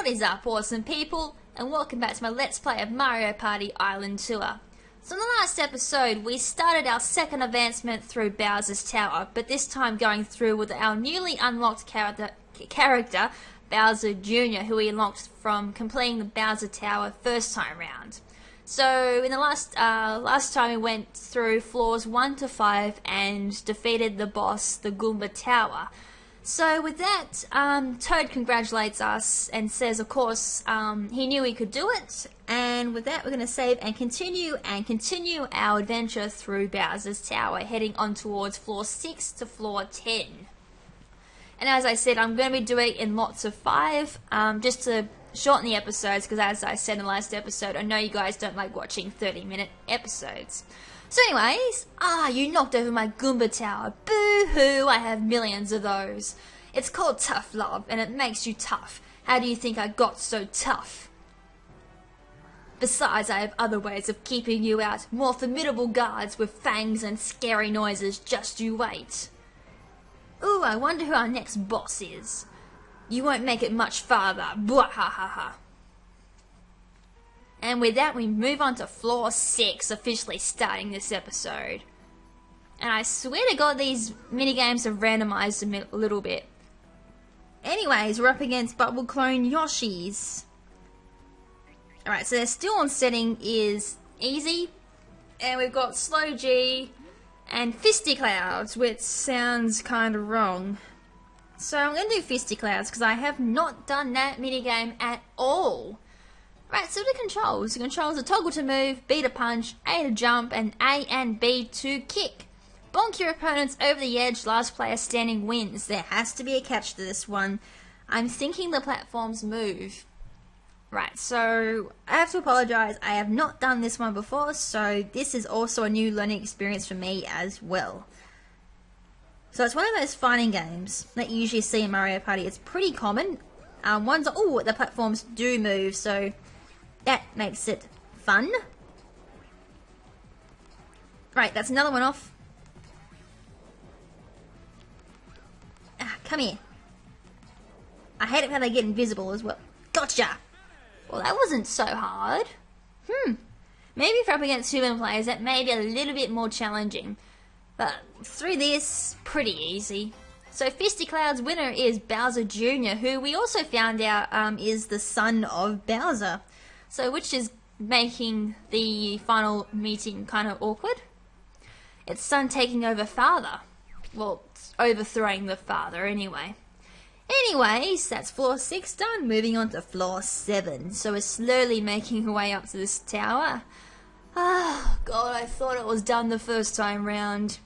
What is up, awesome people, and welcome back to my Let's Play of Mario Party Island Tour. So in the last episode, we started our second advancement through Bowser's Tower, but this time going through with our newly unlocked character, Bowser Jr., who we unlocked from completing the Bowser Tower first time round. So in the last time we went through floors 1 to 5 and defeated the boss, the Goomba Tower. So with that, Toad congratulates us and says, of course, he knew he could do it. And with that, we're going to save and continue our adventure through Bowser's Tower, heading on towards floor 6 to floor 10. And as I said, I'm going to be doing it in lots of 5, just to shorten the episodes, because as I said in the last episode, I know you guys don't like watching 30-minute episodes. So anyways, you knocked over my Goomba Tower. Boo-hoo, I have millions of those. It's called tough love, and it makes you tough. How do you think I got so tough? Besides, I have other ways of keeping you out. More formidable guards with fangs and scary noises, just you wait. Ooh, I wonder who our next boss is. You won't make it much farther. Bwahahaha. And with that, we move on to floor 6, officially starting this episode. And I swear to God, these minigames have randomized a little bit. Anyways, we're up against Bubble Clone Yoshi's. Alright, so their still on setting is easy. And we've got Slow G and Fisty Clouds, which sounds kind of wrong. So I'm going to do Fisty Clouds because I have not done that minigame at all. Right, so the controls. The controls are toggle to move, B to punch, A to jump, and A and B to kick. Bonk your opponents over the edge, last player standing wins. There has to be a catch to this one. I'm thinking the platforms move. Right, so I have to apologise. I have not done this one before, so this is also a new learning experience for me as well. So it's one of those fighting games that you usually see in Mario Party. It's pretty common. The platforms do move, so that makes it fun. Right, that's another one off. Come here. I hate it how they get invisible as well. Gotcha! Well, that wasn't so hard. Maybe if we're up against 2 players, that may be a little bit more challenging. But through this, pretty easy. So Fisty Cloud's winner is Bowser Jr., who we also found out is the son of Bowser. So which is making the final meeting kind of awkward. It's son taking over father. Well, it's overthrowing the father anyway. Anyways, that's floor 6 done. Moving on to floor 7. So we're slowly making our way up to this tower. Ah, God, I thought it was done the first time round.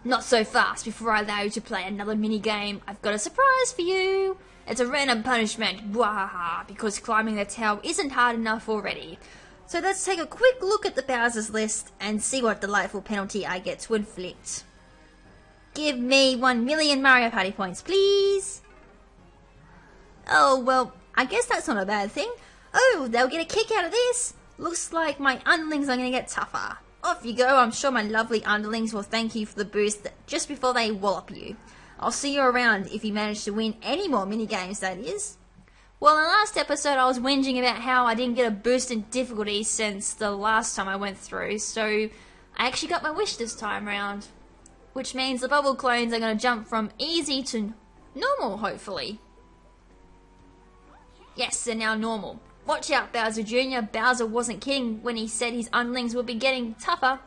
Not so fast. Before I allow you to play another minigame, I've got a surprise for you. It's a random punishment, bwahaha, because climbing the tower isn't hard enough already. So let's take a quick look at the Bowser's list and see what delightful penalty I get to inflict. Give me 1,000,000 Mario Party points, please. Oh, well, I guess that's not a bad thing. Oh, they'll get a kick out of this. Looks like my underlings are going to get tougher. Off you go. I'm sure my lovely underlings will thank you for the boost just before they wallop you. I'll see you around if you manage to win any more minigames, that is. Well, in the last episode I was whinging about how I didn't get a boost in difficulty since the last time I went through, so I actually got my wish this time round. Which means the bubble clones are going to jump from easy to normal, hopefully. Yes, they're now normal. Watch out, Bowser Jr. Bowser wasn't kidding when he said his underlings would be getting tougher.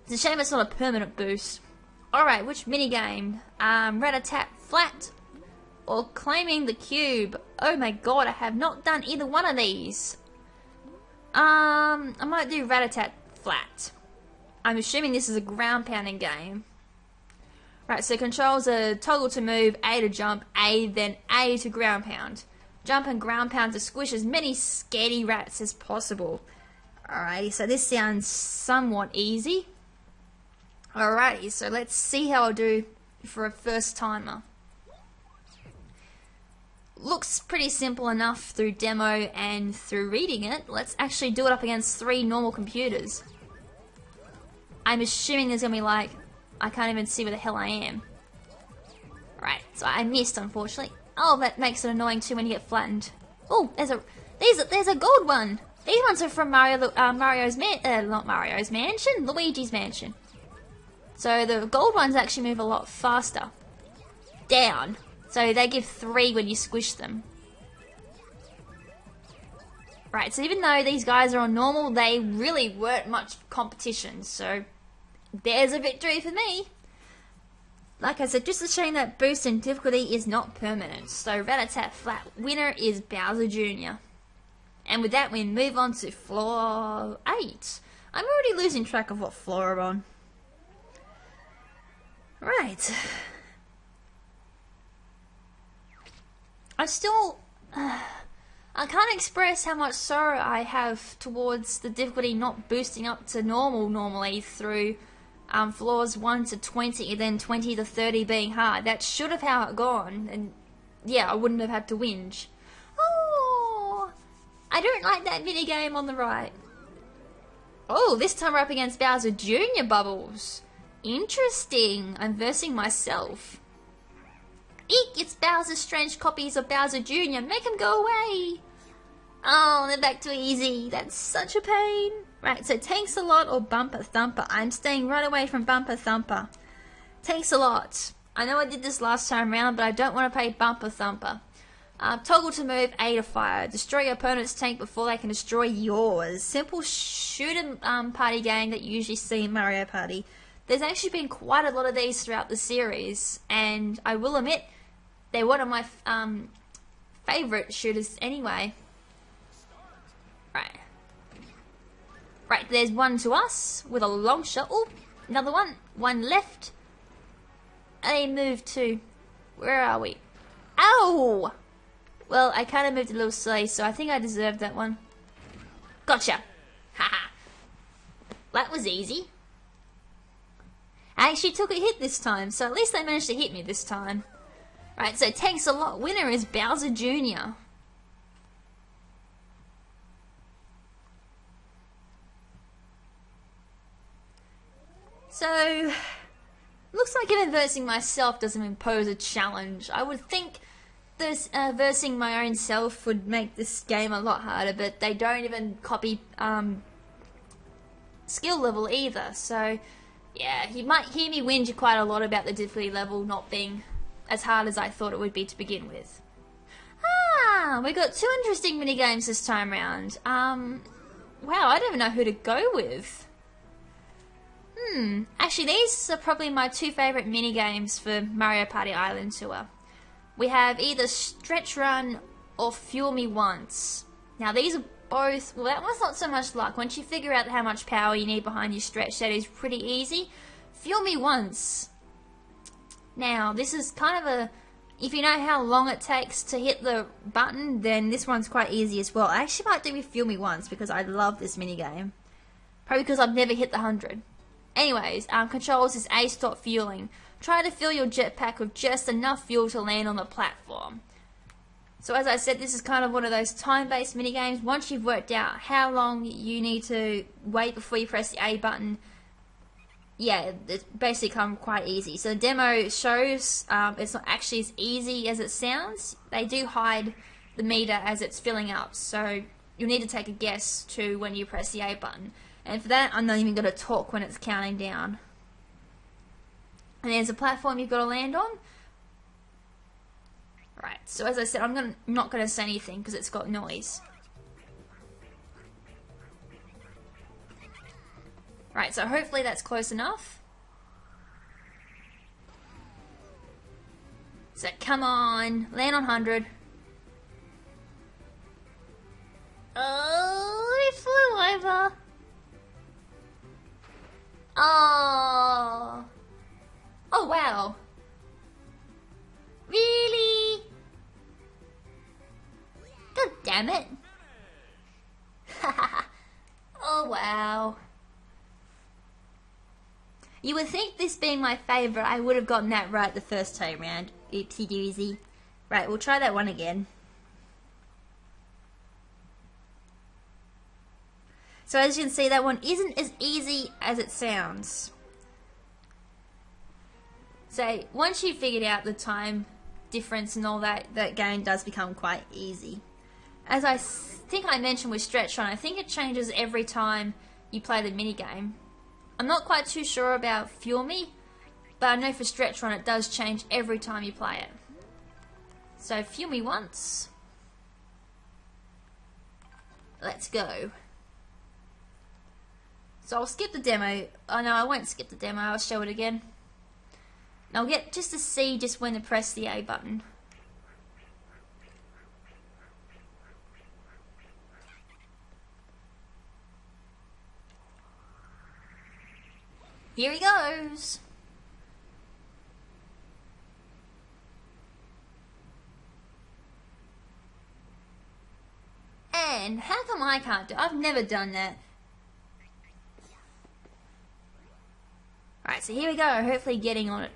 It's a shame it's not a permanent boost. Alright, which minigame? Rat-a-tat flat or claiming the cube? Oh my God, I have not done either one of these. I might do rat-a-tat flat. I'm assuming this is a ground pounding game. Right, so controls are toggle to move, A to jump, A, then A to ground pound. Jump and ground pound to squish as many scaredy rats as possible. Alrighty, so this sounds somewhat easy. Alrighty, so let's see how I'll do for a first timer. Looks pretty simple enough through demo and through reading it. Let's actually do it up against 3 normal computers. I'm assuming there's gonna be like, I can't even see where the hell I am. Right, so I missed unfortunately. Oh, that makes it annoying too when you get flattened. Oh, there's a gold one. These ones are from not Mario's mansion, Luigi's mansion. So the gold ones actually move a lot faster. Down. So they give 3 when you squish them. Right, so even though these guys are on normal, they really weren't much competition. So there's a victory for me. Like I said, just a shame that boost in difficulty is not permanent. So rat-a-tat flat. Winner is Bowser Jr. And with that, we move on to floor 8. I'm already losing track of what floor I'm on. Right. I can't express how much sorrow I have towards the difficulty not boosting up to normal normally through floors 1 to 20 and then 20 to 30 being hard. That should have how it gone, and yeah, I wouldn't have had to whinge. Oh, I don't like that minigame on the right. Oh, this time we're up against Bowser Jr. Bubbles. Interesting. I'm versing myself. Eek, it's Bowser's strange copies of Bowser Jr. Make him go away. Oh, they're back to easy. That's such a pain. Right, so Tanks a Lot or Bumper Thumper. I'm staying right away from Bumper Thumper. Tanks a Lot. I know I did this last time around, but I don't want to play Bumper Thumper. Toggle to move, A to fire. Destroy your opponent's tank before they can destroy yours. Simple shooter party game that you usually see in Mario Party. There's actually been quite a lot of these throughout the series, and I will admit, they're one of my favourite shooters anyway. Right. Right, there's one to us with a long shot. Oh, another one. One left. They move to... Where are we? Ow! Well, I kind of moved a little silly, so I think I deserved that one. Gotcha. Haha. That was easy. I actually took a hit this time, so at least they managed to hit me this time. Right, so Tanks a Lot. Winner is Bowser Jr. So, looks like even versing myself doesn't impose a challenge. I would think this versing my own self would make this game a lot harder, but they don't even copy skill level either. So, yeah, you might hear me whinge quite a lot about the difficulty level not being as hard as I thought it would be to begin with. Ah, we got 2 interesting minigames this time round. Wow, I don't even know who to go with. Actually, these are probably my 2 favourite minigames for Mario Party Island Tour. We have either Stretch Run or Fuel Me Once. Now, these are both... Well, that one's not so much luck. Once you figure out how much power you need behind your stretch, that is pretty easy. Fuel Me Once. Now, this is kind of a... If you know how long it takes to hit the button, then this one's quite easy as well. I actually might do with Fuel Me Once because I love this minigame. Probably because I've never hit the 100. Anyways, controls is A, stop fueling. Try to fill your jetpack with just enough fuel to land on the platform. So as I said, this is kind of one of those time-based minigames. Once you've worked out how long you need to wait before you press the A button, yeah, it's basically come quite easy. So the demo shows it's not actually as easy as it sounds. They do hide the meter as it's filling up, so you'll need to take a guess to when you press the A button. And for that, I'm not even going to talk when it's counting down. And there's a platform you've got to land on. Right, so as I said, I'm not going to say anything because it's got noise. Right, so hopefully that's close enough. So come on, land on 100. Oh, it flew over. Oh. Oh, wow. Really? God damn it. Oh, wow. You would think this being my favourite, I would have gotten that right the first time round. Oopsie doozy. Right, we'll try that one again. So as you can see, that one isn't as easy as it sounds. So once you've figured out the time difference and all that, that game does become quite easy. As I think I mentioned with Stretch Run, I think it changes every time you play the minigame. I'm not quite too sure about Fuel Me, but I know for Stretch Run it does change every time you play it. So Fuel Me once. Let's go. So I'll skip the demo. Oh no, I won't skip the demo, I'll show it again. And I'll get just to see just when to press the A button. Here he goes. And how come I can't do it? I've never done that. Alright, so here we go, hopefully getting on it.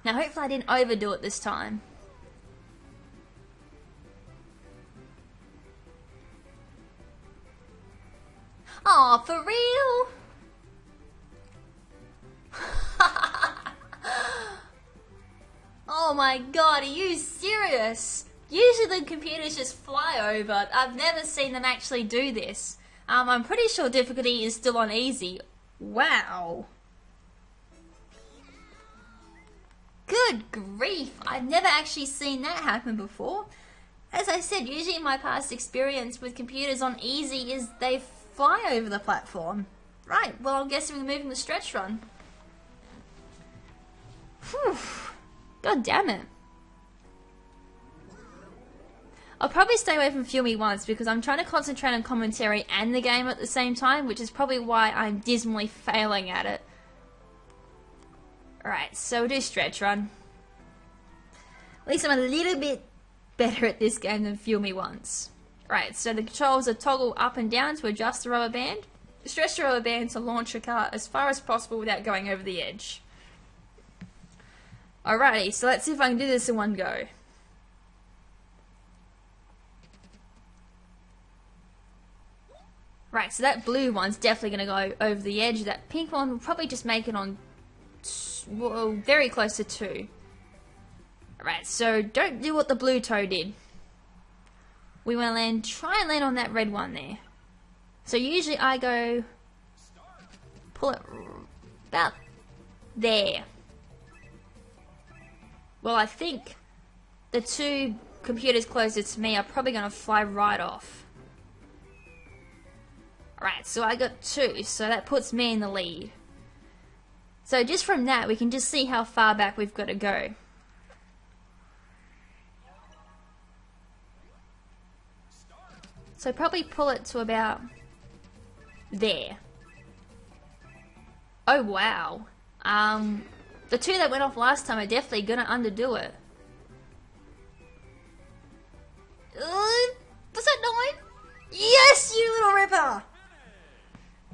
Now hopefully I didn't overdo it this time. Aw, for real? Oh my god, are you serious? Usually the computers just fly over. I've never seen them actually do this. I'm pretty sure difficulty is still on easy. Wow. Good grief, I've never actually seen that happen before. As I said, usually my past experience with computers on easy is they fly over the platform. Right, well I'm guessing we're moving the Stretch Run. Whew. God damn it. I'll probably stay away from Fuel Me once because I'm trying to concentrate on commentary and the game at the same time, which is probably why I'm dismally failing at it. Alright, so we'll do Stretch Run. At least I'm a little bit better at this game than Fuel Me once. Right, so the controls are toggle up and down to adjust the rubber band. Stretch the rubber band to launch your car as far as possible without going over the edge. Alrighty, so let's see if I can do this in one go. Right, so that blue one's definitely going to go over the edge. That pink one will probably just make it on well, very close to 2. Alright, so don't do what the blue toe did. We want to land, try and land on that red one there. So usually I go, pull it about there. Well, I think the two computers closest to me are probably going to fly right off. Alright, so I got 2, so that puts me in the lead. So just from that, we can just see how far back we've got to go. So probably pull it to about there. Oh wow. The 2 that went off last time are definitely gonna underdo it. Was that 9? Yes, you little ripper!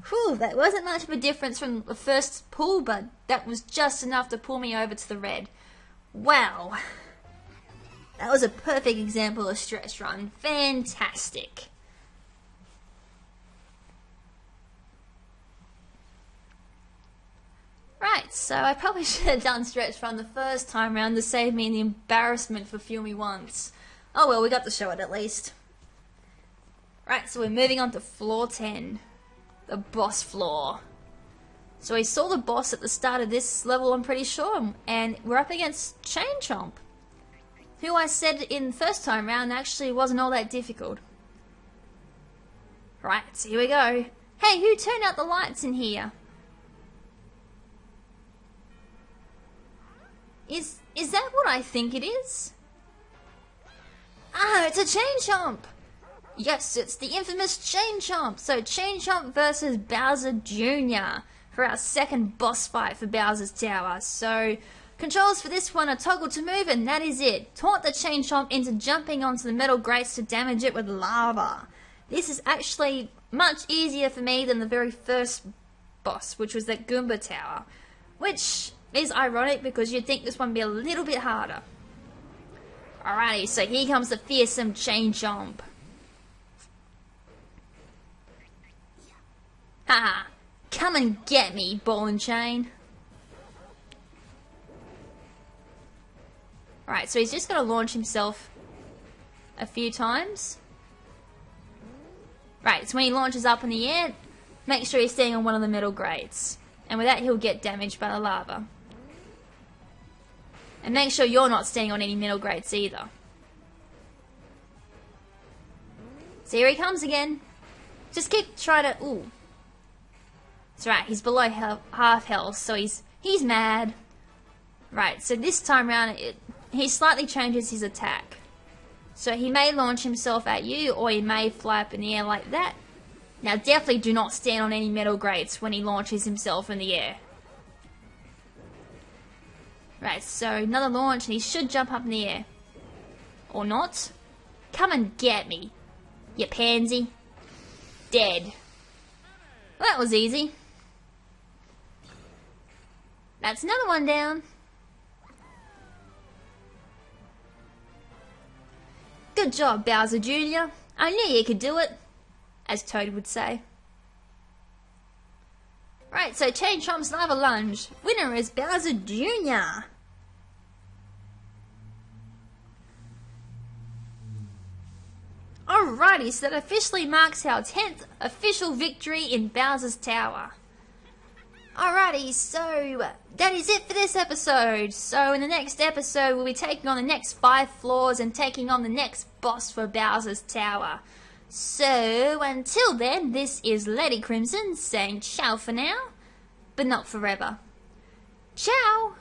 Whew, that wasn't much of a difference from the first pull, but that was just enough to pull me over to the red. Wow. That was a perfect example of Stretch Run. Fantastic. Right, so I probably should have done Stretch Run the first time round to save me the embarrassment for Fuel Me once. Oh well, we got to show it at least. Right, so we're moving on to floor 10. The boss floor. So we saw the boss at the start of this level, I'm pretty sure, and we're up against Chain Chomp, who I said in the first time round actually wasn't all that difficult. Right, so here we go. Hey, who turned out the lights in here? Is that what I think it is? Ah, it's a Chain Chomp! Yes, it's the infamous Chain Chomp! So Chain Chomp versus Bowser Jr. for our second boss fight for Bowser's Tower. So controls for this one are toggle to move, and that is it. Taunt the Chain Chomp into jumping onto the metal grates to damage it with lava. This is actually much easier for me than the very first boss, which was that Goomba Tower. Which is ironic because you'd think this one would be a little bit harder. Alrighty, so here comes the fearsome Chain Chomp. Haha, come and get me, ball and chain. Right, so he's just got to launch himself a few times. Right, so when he launches up in the air, make sure he's staying on one of the middle grades. And with that, he'll get damaged by the lava. And make sure you're not staying on any middle grades either. So here he comes again. Just keep trying to... Ooh. That's right, he's below half health, so he's mad. Right, so this time around, he slightly changes his attack. So he may launch himself at you, or he may fly up in the air like that. Now definitely do not stand on any metal grates when he launches himself in the air. Right, so another launch, and he should jump up in the air. Or not. Come and get me, you pansy. Dead. Well, that was easy. That's another one down. Good job, Bowser Jr. I knew you could do it, as Toad would say. Right, so Chain Chomp's Lava Lunge. Winner is Bowser Jr. Alrighty, so that officially marks our 10th official victory in Bowser's Tower. Alrighty, so that is it for this episode. So in the next episode, we'll be taking on the next 5 floors and taking on the next boss for Bowser's Tower. So until then, this is Lady KrimZen saying ciao for now, but not forever. Ciao!